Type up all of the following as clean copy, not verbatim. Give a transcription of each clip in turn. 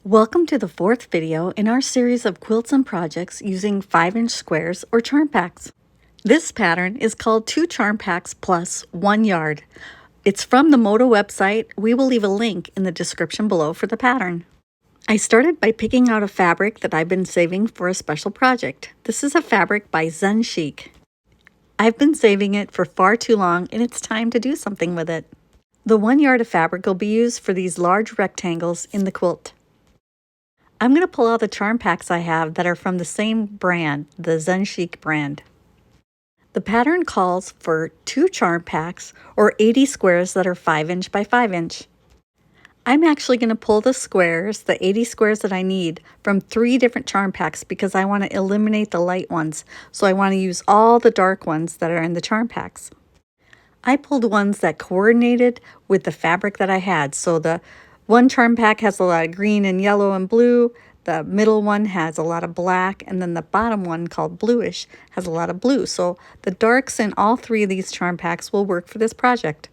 Welcome to the fourth video in our series of quilts and projects using 5-inch squares or charm packs. This pattern is called 2 charm packs plus 1 yard. It's from the Moto website. We will leave a link in the description below for the pattern. I started by picking out a fabric that I've been saving for a special project. This is a fabric by Zen Chic. I've been saving it for far too long and it's time to do something with it. The 1 yard of fabric will be used for these large rectangles in the quilt. I'm going to pull out the charm packs I have that are from the same brand, the Zen Chic brand. The pattern calls for 2 charm packs or 80 squares that are 5-inch by 5-inch. I'm actually going to pull the squares, the 80 squares that I need, from 3 different charm packs because I want to eliminate the light ones. So I want to use all the dark ones that are in the charm packs. I pulled ones that coordinated with the fabric that I had. So the one charm pack has a lot of green and yellow and blue. The middle one has a lot of black, and then the bottom one, called bluish, has a lot of blue. So the darks in all 3 of these charm packs will work for this project.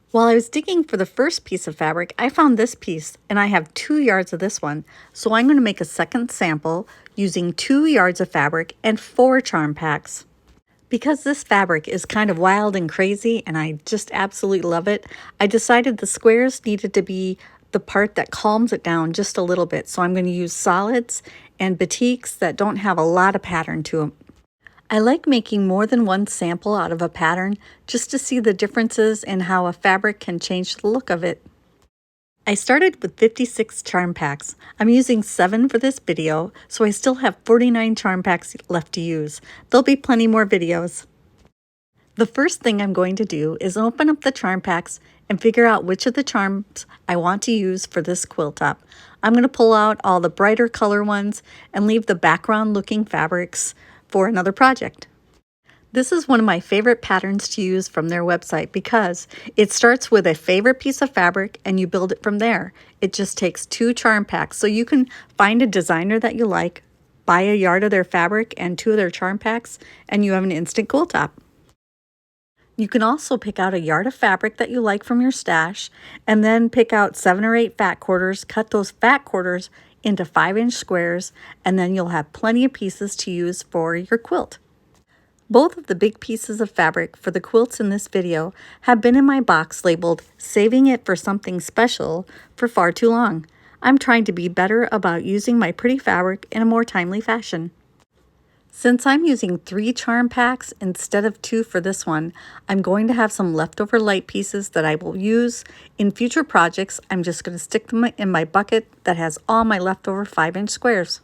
While I was digging for the first piece of fabric, I found this piece, and I have 2 yards of this one. So I'm going to make a second sample using 2 yards of fabric and 4 charm packs. Because this fabric is kind of wild and crazy, and I just absolutely love it, I decided the squares needed to be the part that calms it down just a little bit. So I'm going to use solids and batiks that don't have a lot of pattern to them. I like making more than one sample out of a pattern just to see the differences in how a fabric can change the look of it. I started with 56 charm packs. I'm using 7 for this video, so I still have 49 charm packs left to use. There'll be plenty more videos. The first thing I'm going to do is open up the charm packs and figure out which of the charms I want to use for this quilt top. I'm going to pull out all the brighter color ones and leave the background looking fabrics for another project. This is one of my favorite patterns to use from their website because it starts with a favorite piece of fabric and you build it from there. It just takes 2 charm packs. So you can find a designer that you like, buy a yard of their fabric and 2 of their charm packs, and you have an instant quilt top. You can also pick out a yard of fabric that you like from your stash and then pick out 7 or 8 fat quarters, cut those fat quarters into 5-inch squares, and then you'll have plenty of pieces to use for your quilt. Both of the big pieces of fabric for the quilts in this video have been in my box labeled "Saving it for something special" for far too long. I'm trying to be better about using my pretty fabric in a more timely fashion. Since I'm using 3 charm packs instead of 2 for this one, I'm going to have some leftover light pieces that I will use in future projects. I'm just going to stick them in my bucket that has all my leftover 5-inch squares.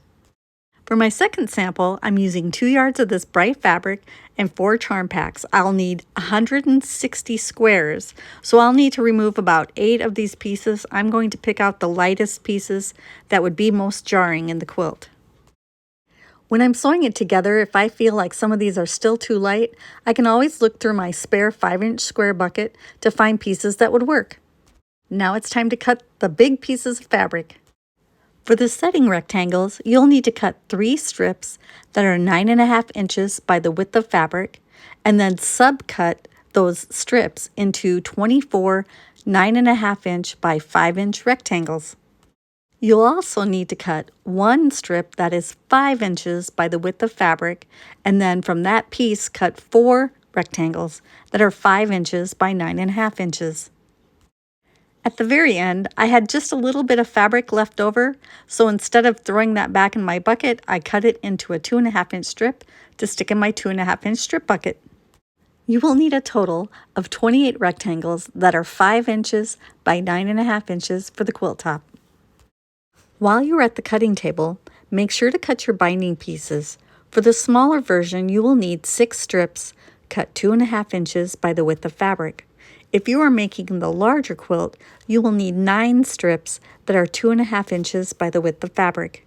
For my second sample, I'm using 2 yards of this bright fabric and 4 charm packs. I'll need 160 squares, so I'll need to remove about 8 of these pieces. I'm going to pick out the lightest pieces that would be most jarring in the quilt. When I'm sewing it together, if I feel like some of these are still too light, I can always look through my spare 5-inch square bucket to find pieces that would work. Now it's time to cut the big pieces of fabric. For the setting rectangles, you'll need to cut 3 strips that are 9.5 inches by the width of fabric, and then subcut those strips into 24 9.5 inch by 5-inch rectangles. You'll also need to cut 1 strip that is 5 inches by the width of fabric, and then from that piece cut 4 rectangles that are 5 inches by 9.5 inches. At the very end, I had just a little bit of fabric left over, so instead of throwing that back in my bucket, I cut it into a 2.5-inch strip to stick in my 2.5-inch strip bucket. You will need a total of 28 rectangles that are 5 inches by 9.5 inches for the quilt top. While you're at the cutting table, make sure to cut your binding pieces. For the smaller version, you will need 6 strips cut 2.5 inches by the width of fabric. If you are making the larger quilt, you will need 9 strips that are 2.5 inches by the width of fabric.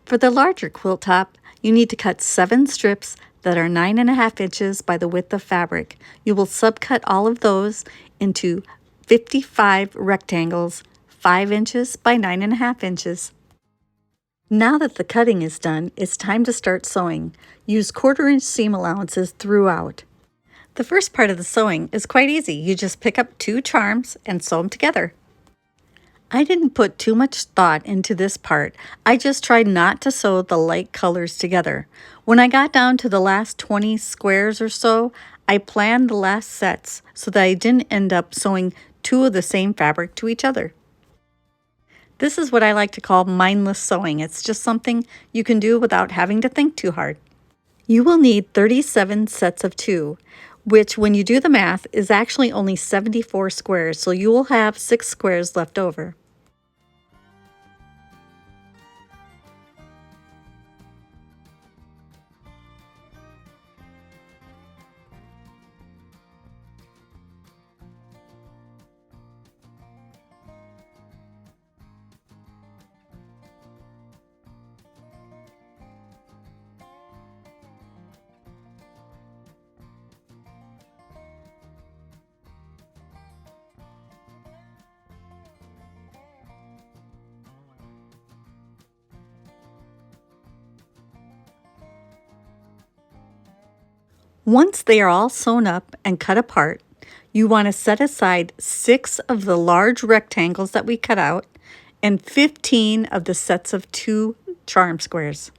For the larger quilt top, you need to cut 7 strips that are 9.5 inches by the width of fabric. You will subcut all of those into 55 rectangles, 5 inches by 9.5 inches. Now that the cutting is done, it's time to start sewing. Use 1/4 inch seam allowances throughout. The first part of the sewing is quite easy. You just pick up 2 charms and sew them together. I didn't put too much thought into this part. I just tried not to sew the light colors together. When I got down to the last 20 squares or so, I planned the last sets so that I didn't end up sewing 2 of the same fabric to each other. This is what I like to call mindless sewing. It's just something you can do without having to think too hard. You will need 37 sets of 2, which when you do the math is actually only 74 squares, so you will have 6 squares left over. Once they are all sewn up and cut apart, you want to set aside 6 of the large rectangles that we cut out and 15 of the sets of 2 charm squares.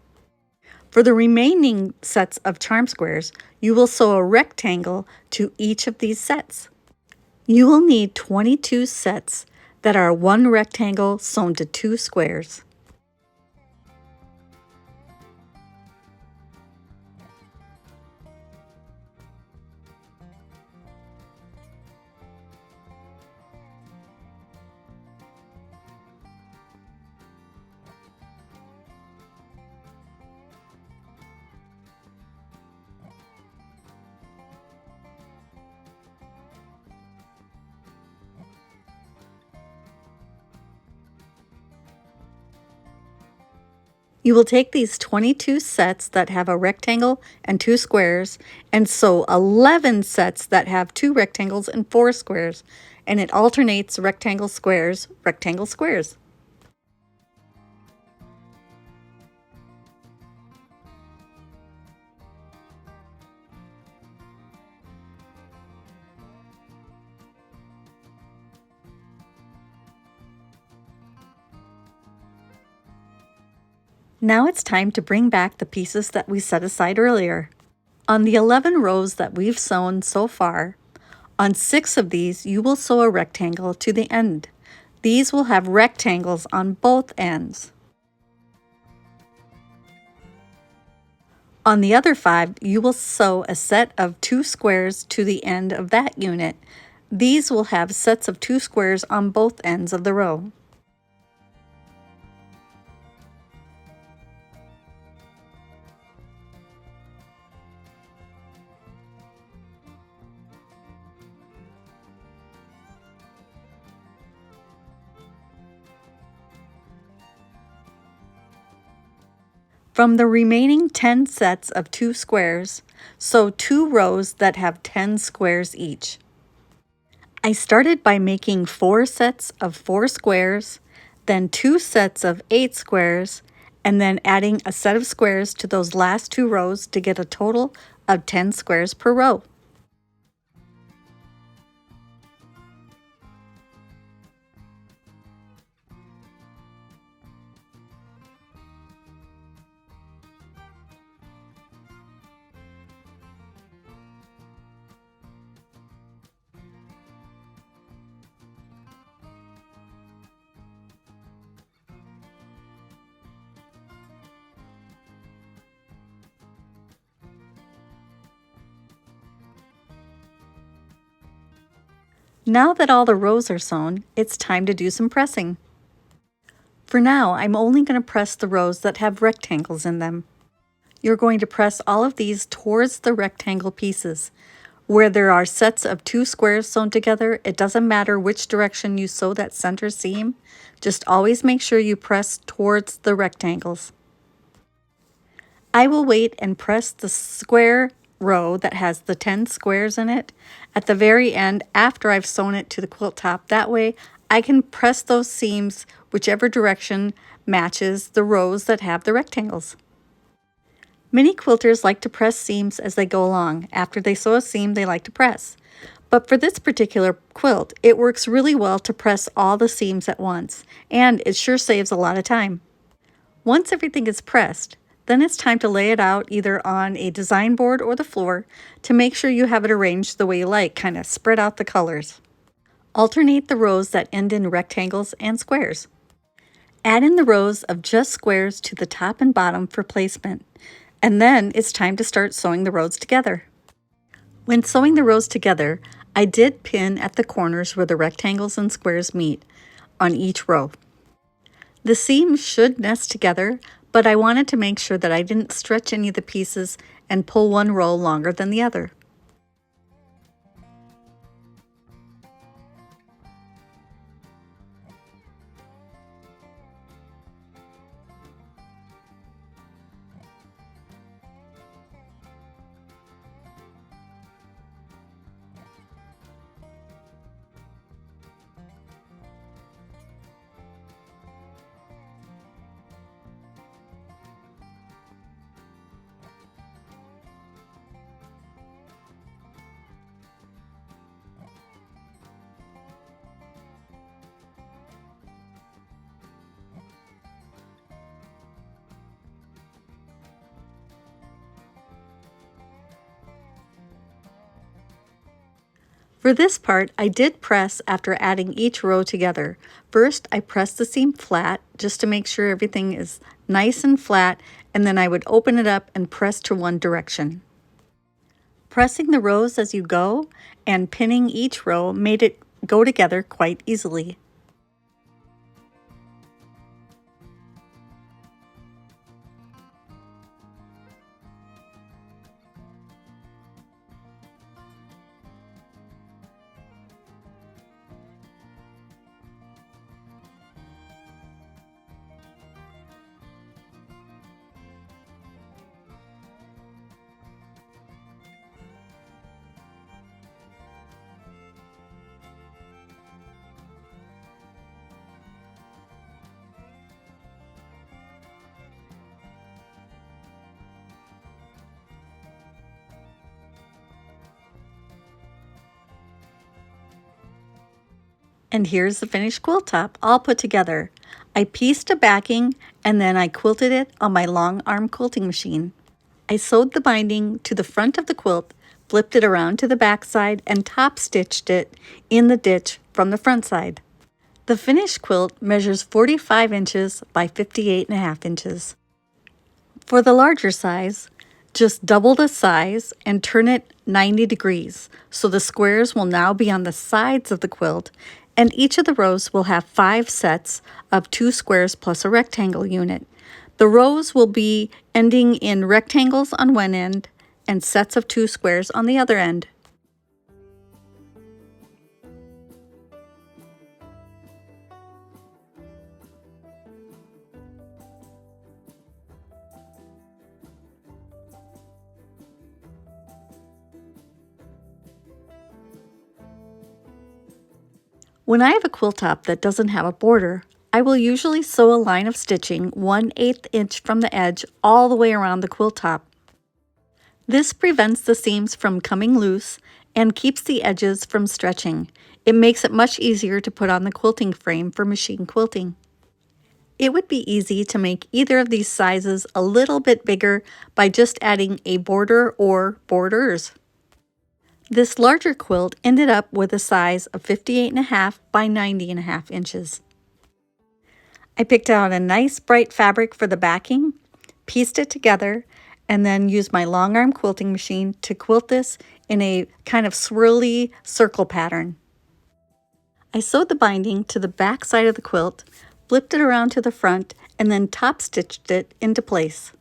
For the remaining sets of charm squares, you will sew a rectangle to each of these sets. You will need 22 sets that are 1 rectangle sewn to 2 squares. You will take these 22 sets that have a rectangle and 2 squares and sew 11 sets that have 2 rectangles and 4 squares, and it alternates rectangle, squares, rectangle, squares. Now it's time to bring back the pieces that we set aside earlier. On the 11 rows that we've sewn so far, on 6 of these you will sew a rectangle to the end. These will have rectangles on both ends. On the other 5, you will sew a set of 2 squares to the end of that unit. These will have sets of 2 squares on both ends of the row. From the remaining 10 sets of 2 squares, sew 2 rows that have 10 squares each. I started by making 4 sets of 4 squares, then 2 sets of 8 squares, and then adding a set of squares to those last 2 rows to get a total of 10 squares per row. Now that all the rows are sewn, it's time to do some pressing. For now, I'm only going to press the rows that have rectangles in them. You're going to press all of these towards the rectangle pieces. Where there are sets of 2 squares sewn together, it doesn't matter which direction you sew that center seam. Just always make sure you press towards the rectangles. I will wait and press the square row that has the 10 squares in it at the very end after I've sewn it to the quilt top. That way I can press those seams whichever direction matches the rows that have the rectangles. Many quilters like to press seams as they go along. After they sew a seam, they like to press. But for this particular quilt, it works really well to press all the seams at once, and it sure saves a lot of time. Once everything is pressed, then it's time to lay it out either on a design board or the floor to make sure you have it arranged the way you like, kind of spread out the colors. Alternate the rows that end in rectangles and squares. Add in the rows of just squares to the top and bottom for placement, and then it's time to start sewing the rows together. When sewing the rows together, I did pin at the corners where the rectangles and squares meet on each row. The seams should nest together, but I wanted to make sure that I didn't stretch any of the pieces and pull one row longer than the other. For this part, I did press after adding each row together. First, I pressed the seam flat just to make sure everything is nice and flat, and then I would open it up and press to one direction. Pressing the rows as you go and pinning each row made it go together quite easily. And here's the finished quilt top all put together. I pieced a backing and then I quilted it on my long arm quilting machine. I sewed the binding to the front of the quilt, flipped it around to the back side, and top stitched it in the ditch from the front side. The finished quilt measures 45 inches by 58.5 inches. For the larger size, just double the size and turn it 90 degrees, so the squares will now be on the sides of the quilt, and each of the rows will have 5 sets of 2 squares plus a rectangle unit. The rows will be ending in rectangles on one end and sets of 2 squares on the other end. When I have a quilt top that doesn't have a border, I will usually sew a line of stitching 1/8 inch from the edge all the way around the quilt top. This prevents the seams from coming loose and keeps the edges from stretching. It makes it much easier to put on the quilting frame for machine quilting. It would be easy to make either of these sizes a little bit bigger by just adding a border or borders. This larger quilt ended up with a size of 58.5 by 90.5 inches. I picked out a nice bright fabric for the backing, pieced it together, and then used my long arm quilting machine to quilt this in a kind of swirly circle pattern. I sewed the binding to the back side of the quilt, flipped it around to the front, and then top stitched it into place.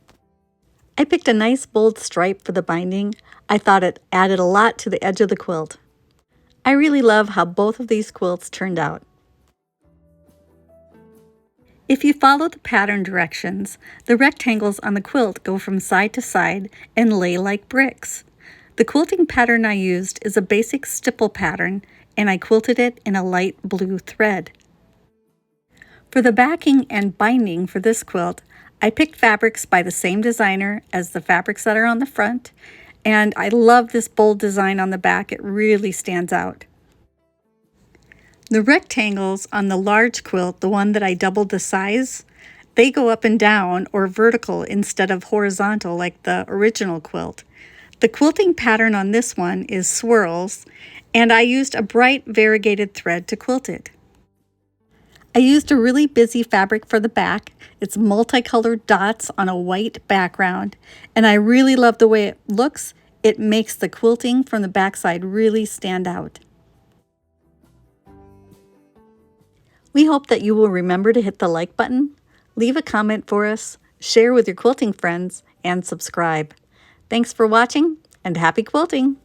I picked a nice bold stripe for the binding. I thought it added a lot to the edge of the quilt. I really love how both of these quilts turned out. If you follow the pattern directions, the rectangles on the quilt go from side to side and lay like bricks. The quilting pattern I used is a basic stipple pattern, and I quilted it in a light blue thread. For the backing and binding for this quilt, I picked fabrics by the same designer as the fabrics that are on the front, and I love this bold design on the back. It really stands out. The rectangles on the large quilt, the one that I doubled the size, they go up and down or vertical instead of horizontal like the original quilt. The quilting pattern on this one is swirls, and I used a bright variegated thread to quilt it. I used a really busy fabric for the back. It's multicolored dots on a white background, and I really love the way it looks. It makes the quilting from the backside really stand out. We hope that you will remember to hit the like button, leave a comment for us, share with your quilting friends, and subscribe. Thanks for watching, and happy quilting!